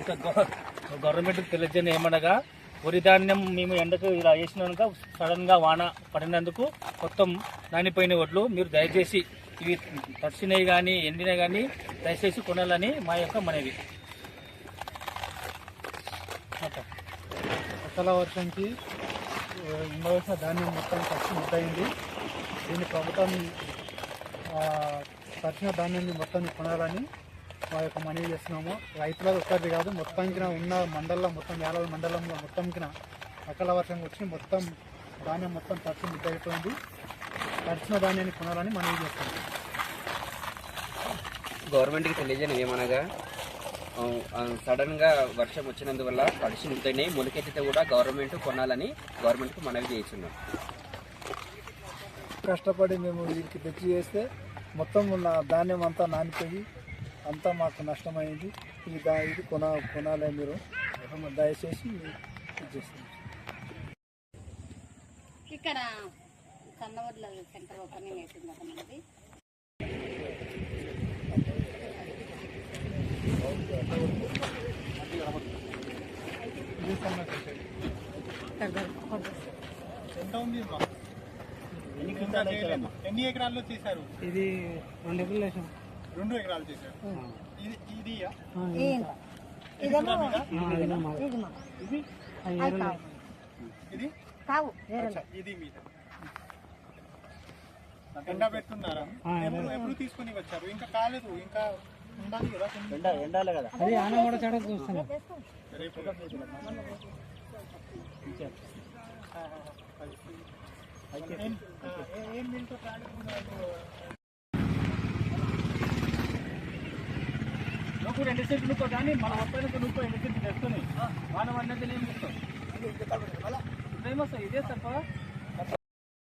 ఇంకా గవర్నమెంట్కి తెలియజేయని ఏమనగా వరి ధాన్యం మేము ఎండకు ఇలా వేసినాక సడన్గా వాన పడినందుకు మొత్తం నానిపోయిన వడ్లు మీరు దయచేసి ఇవి తడిసినవి కానీ ఎండినవి కానీ దయచేసి కొనాలని మా యొక్క మనవి. అకాల వర్షంకి ఉండవలసిన ధాన్యం మొత్తం ఖర్చు ముద్దయింది. దీన్ని ప్రభుత్వం తడిసిన ధాన్యాన్ని మొత్తాన్ని కొనాలని మా యొక్క మనవి చేస్తున్నాము. రైతులకు ఒక్కరిది కాదు, మొత్తానికి ఉన్న మండలంలో మొత్తం యాలల మండలంలో మొత్తంకి అకాల వర్షం వచ్చి మొత్తం ధాన్యం మొత్తం తడిసి ముద్దయిపోయింది. తడిసిన ధాన్యాన్ని కొనాలని మనవి చేస్తున్నాము. గవర్నమెంట్కి తెలియజేయడం ఏమనగా సడన్గా వర్షం వచ్చినందువల్ల తడిసి ముద్దయినాయి, మొలకెత్తితే కూడా గవర్నమెంట్ కొనాలని గవర్నమెంట్కి మనవి చేస్తున్నాం. కష్టపడి మేము వీరికి తెచ్చి చేస్తే మొత్తం ఉన్న ధాన్యం అంతా నానిపోయి అంతా మాకు నష్టమైంది. ఇది కొనాలి, మీరు దయచేసి చేస్తాం. ఇక్కడ సన్నవడ్ల సెంటర్ ఓపెనింగ్ అవుతుంది మనది. ఎంత ఉంది? ఎన్ని ఎకరాల్లో చేశారు? ఇది 2 ఎకరాలు వేసాం. 2 ఎకరాలు చేశారు. ఇది ఇది మీద ఎండ పెడుతున్నారా? ఎప్పుడు తీసుకుని వచ్చారు? ఇంకా కాలేదు, ఇంకా ఉండాలి కదా, ఎండాలి కదా. అది ఆన కూడా చెడ చూస్తాను. నువ్వు 2 సెంట్లు నువ్వు కానీ మన మొత్తానికి నువ్వు 2 సెంట్లు తెచ్చుకొని మనం అన్నది ఏం చేస్తావు? ఇదేమొస్తాయి, ఇదే తప్ప